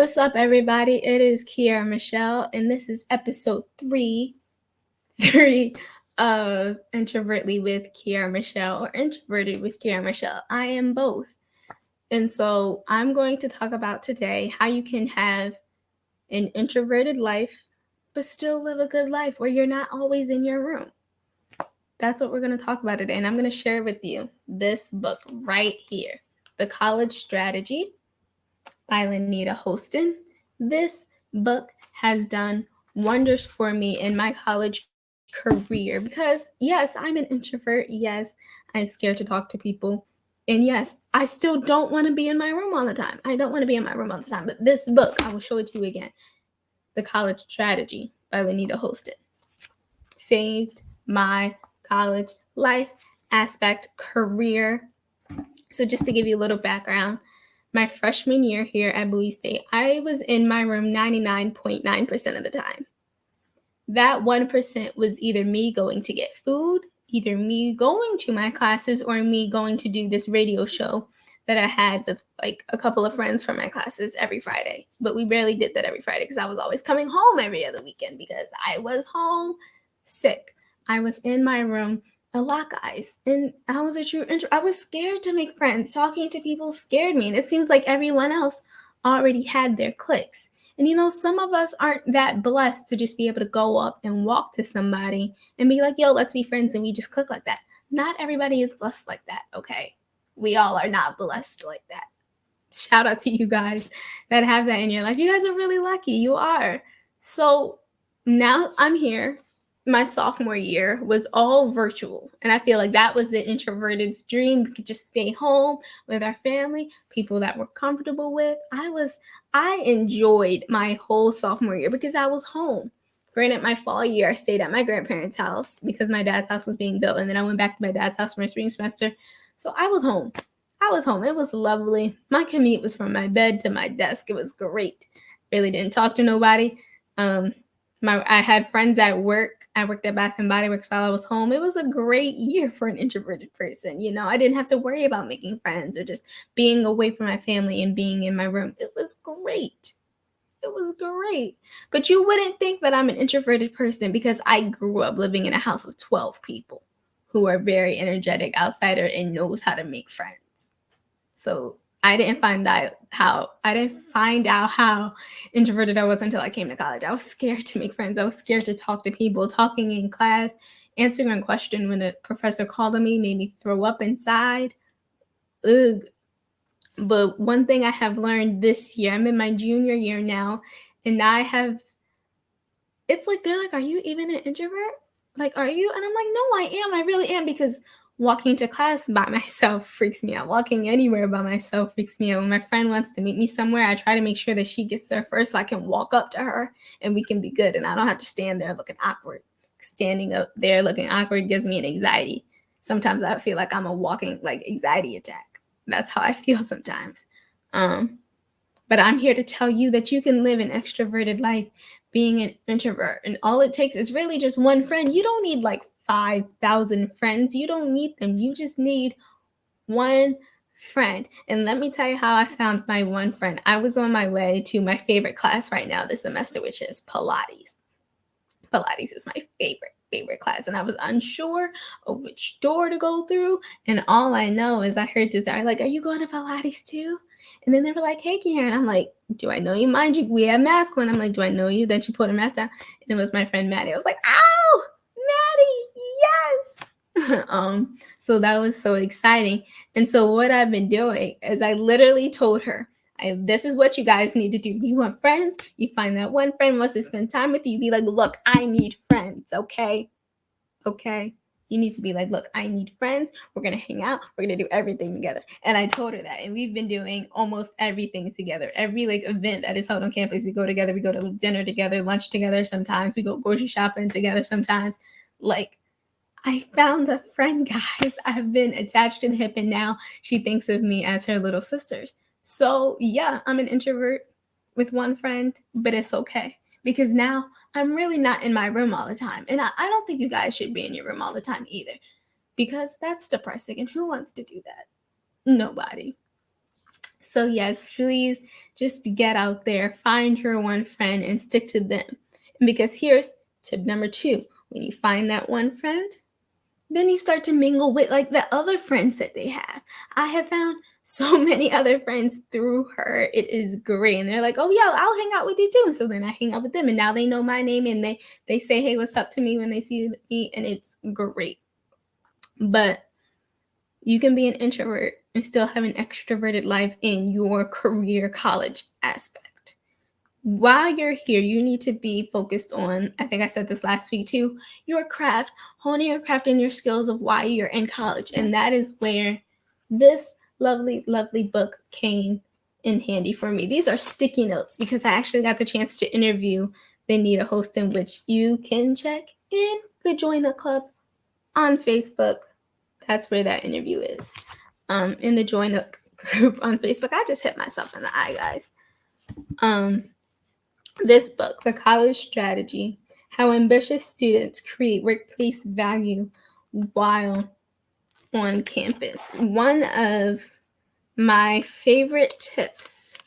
What's up, everybody? It is Kiara Michelle, and this is episode three of Introvertly with Kiara Michelle, or Introverted with Kiara Michelle. I am both. And so I'm going to talk about today how you can have an introverted life, but still live a good life where you're not always in your room. That's what we're going to talk about today. And I'm going to share with you this book right here, The College Strategy by Linnita Hosten. This book has done wonders for me in my college career because, yes, I'm an introvert. Yes, I'm scared to talk to people. And yes, I still don't want to be in my room all the time. I don't want to be in my room all the time. But this book, I will show it to you again. The College Strategy by Linnita Hosten saved my college life, aspect, career. So just to give you a little background, my freshman year here at Bowie State, I was in my room 99.9% of the time. That 1% was either me going to get food, either me going to my classes, or me going to do this radio show that I had with like a couple of friends from my classes every Friday. But we barely did that every Friday because I was always coming home every other weekend because I was home sick. I was in my room a lot, guys. And I was a true introvert. I was scared to make friends. Talking to people scared me. And it seemed like everyone else already had their cliques. And some of us aren't that blessed to just be able to go up and walk to somebody and be like, yo, let's be friends. And we just click like that. Not everybody is blessed like that, okay? We all are not blessed like that. Shout out to you guys that have that in your life. You guys are really lucky. You are. So now I'm here. My sophomore year was all virtual. And I feel like that was the introverted's dream. We could just stay home with our family, people that we're comfortable with. I enjoyed my whole sophomore year because I was home. Granted, my fall year, I stayed at my grandparents' house because my dad's house was being built. And then I went back to my dad's house for my spring semester. So I was home. It was lovely. My commute was from my bed to my desk. It was great. Really didn't talk to nobody. I had friends at work. I worked at Bath and Body Works while I was home. It was a great year for an introverted person. I didn't have to worry about making friends or just being away from my family and being in my room. It was great. It was great. But you wouldn't think that I'm an introverted person because I grew up living in a house of 12 people who are very energetic outsider and knows how to make friends. So I didn't find out how introverted I was until I came to college. I was scared to make friends. I was scared to talk to people. Talking in class, answering a question when a professor called on me made me throw up inside. Ugh. But one thing I have learned this year, I'm in my junior year now, and it's like they're like, are you even an introvert? Like, are you? And I'm like, no, I am. I really am, because walking to class by myself freaks me out. Walking anywhere by myself freaks me out. When my friend wants to meet me somewhere, I try to make sure that she gets there first so I can walk up to her and we can be good. And I don't have to stand there looking awkward. Standing up there looking awkward gives me an anxiety. Sometimes I feel like I'm a walking anxiety attack. That's how I feel sometimes. But I'm here to tell you that you can live an extroverted life being an introvert. And all it takes is really just one friend. You don't need 5,000 friends. You don't need them. You just need one friend. And let me tell you how I found my one friend. I was on my way to my favorite class right now this semester, which is Pilates. Pilates is my favorite class, and I was unsure of which door to go through. And all I know is I heard this. I was like, "Are you going to Pilates too?" And then they were like, "Hey, Karen." I'm like, "Do I know you?" Mind you, we had masks on. I'm like, "Do I know you?" Then she pulled her mask down, and it was my friend Maddie. I was like, "Oh, Maddie, yes!" So that was so exciting. And so what I've been doing is I literally told her, this is what you guys need to do. You want friends? You find that one friend wants to spend time with you. Be like, look, I need friends, okay? Okay? You need to be like, look, I need friends. We're going to hang out. We're going to do everything together. And I told her that. And we've been doing almost everything together. Every event that is held on campus, we go together. We go to dinner together, lunch together sometimes. We go grocery shopping together sometimes. I found a friend, guys. I've been attached to the hip, and now she thinks of me as her little sisters. So yeah, I'm an introvert with one friend, but it's okay because now I'm really not in my room all the time. And I don't think you guys should be in your room all the time either, because that's depressing. And who wants to do that? Nobody. So yes, please just get out there, find your one friend and stick to them. Because here's tip number 2. When you find that one friend, then you start to mingle with like the other friends that they have. I have found so many other friends through her. It is great. And they're like, oh yeah, I'll hang out with you too. And so then I hang out with them and now they know my name and they say, hey, what's up to me when they see me, and it's great. But you can be an introvert and still have an extroverted life in your career college aspect. While you're here, you need to be focused on, I think I said this last week too, your craft, honing your craft and your skills of why you're in college. And that is where this lovely, lovely book came in handy for me. These are sticky notes because I actually got the chance to interview Linnita Hosten, which you can check in the Join the Club on Facebook. That's where that interview is. In the Join the group on Facebook. I just hit myself in the eye, guys. This book, The College Strategy, How Ambitious Students Create Workplace Value While on Campus. One of my favorite tips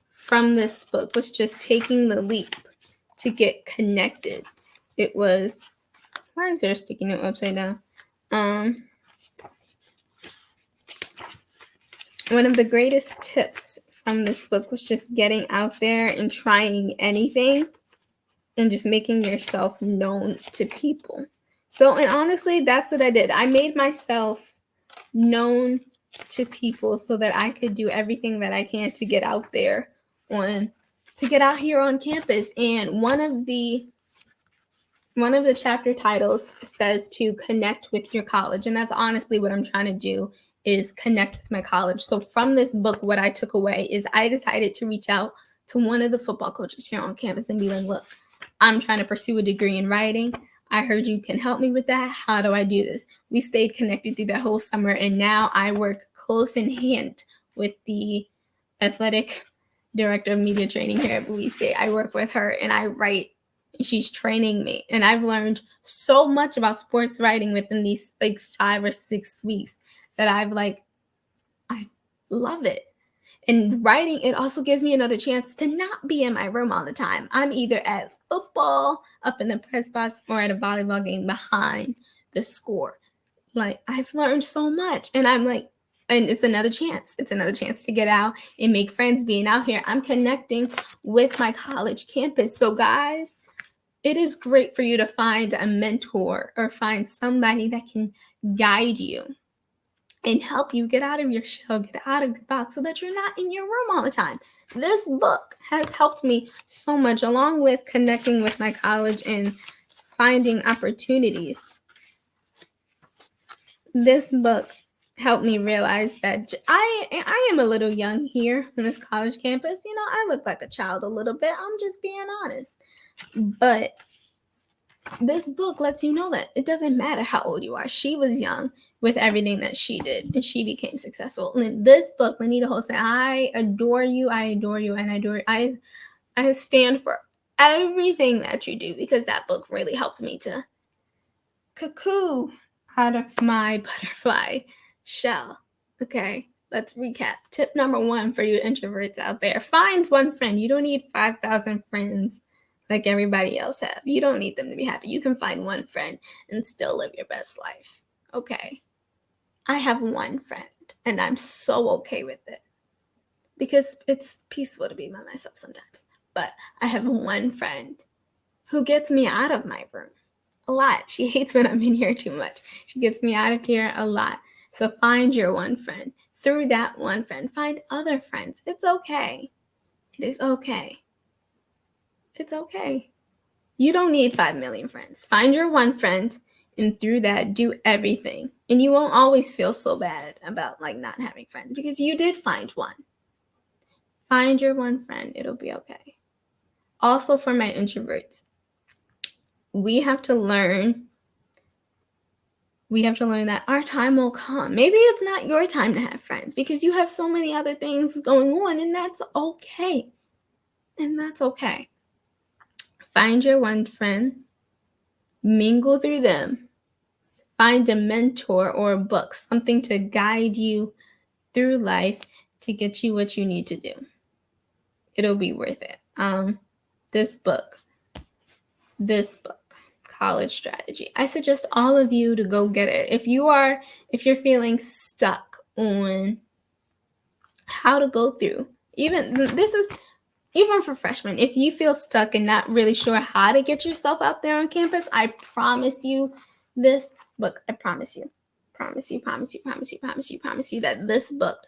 from this book was just taking the leap to get connected. It was, why is there a sticky note upside down? One of the greatest tips from this book was just getting out there and trying anything and just making yourself known to people. So, and honestly, that's what I did. I made myself known to people so that I could do everything that I can to get out there to get out here on campus. And one of the chapter titles says to connect with your college. And that's honestly what I'm trying to do, is connect with my college. So from this book, what I took away is I decided to reach out to one of the football coaches here on campus and be like, look, I'm trying to pursue a degree in writing. I heard you can help me with that. How do I do this? We stayed connected through that whole summer, and now I work close in hand with the athletic director of media training here at Bowie State. I work with her and I write. She's training me, and I've learned so much about sports writing within these like 5 or 6 weeks that I love it. And writing, it also gives me another chance to not be in my room all the time. I'm either at football, up in the press box, or at a volleyball game behind the score. Like, I've learned so much, and I'm like, and it's another chance. It's another chance to get out and make friends being out here. I'm connecting with my college campus. So guys, it is great for you to find a mentor or find somebody that can guide you and help you get out of your shell, get out of your box so that you're not in your room all the time. This book has helped me so much, along with connecting with my college and finding opportunities. This book helped me realize that I am a little young here on this college campus. You know, I look like a child a little bit. I'm just being honest. But this book lets you know that it doesn't matter how old you are. She was young with everything that she did, and she became successful. And this book, Linnita Hosten, I adore you, and I stand for everything that you do, because that book really helped me to cuckoo out of my butterfly shell. Okay, let's recap. Tip number 1 for you introverts out there: find one friend. You don't need 5,000 friends like everybody else have. You don't need them to be happy. You can find one friend and still live your best life. Okay. I have one friend, and I'm so okay with it, because it's peaceful to be by myself sometimes. But I have one friend who gets me out of my room a lot. She hates when I'm in here too much. She gets me out of here a lot. So find your one friend. Through that one friend, find other friends. It's okay. It is okay. It's okay. You don't need 5 million friends. Find your one friend, and through that, do everything. And you won't always feel so bad about like not having friends, because you did find one. Find your one friend. It'll be okay. Also, for my introverts, we have to learn that our time will come. Maybe it's not your time to have friends because you have so many other things going on, and that's okay. And that's okay. Find your one friend, mingle through them. Find a mentor or a book, something to guide you through life, to get you what you need to do. It'll be worth it. This book, College Strategy. I suggest all of you to go get it. If you're feeling stuck on how to go through, even for freshmen, if you feel stuck and not really sure how to get yourself out there on campus, I promise you this book. I promise you that this book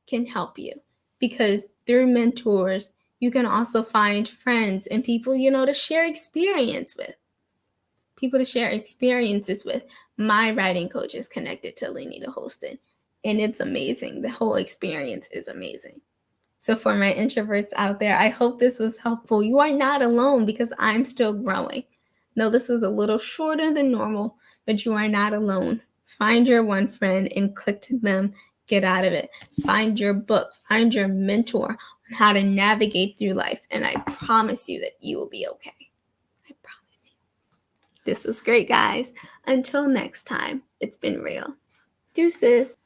can help you, because through mentors, you can also find friends and people, to share experiences with. My writing coach is connected to Linnita Hosten, and it's amazing. The whole experience is amazing. So for my introverts out there, I hope this was helpful. You are not alone, because I'm still growing. No, this was a little shorter than normal, but you are not alone. Find your one friend and click to them. Get out of it. Find your book. Find your mentor on how to navigate through life. And I promise you that you will be okay. I promise you. This was great, guys. Until next time, it's been real. Deuces.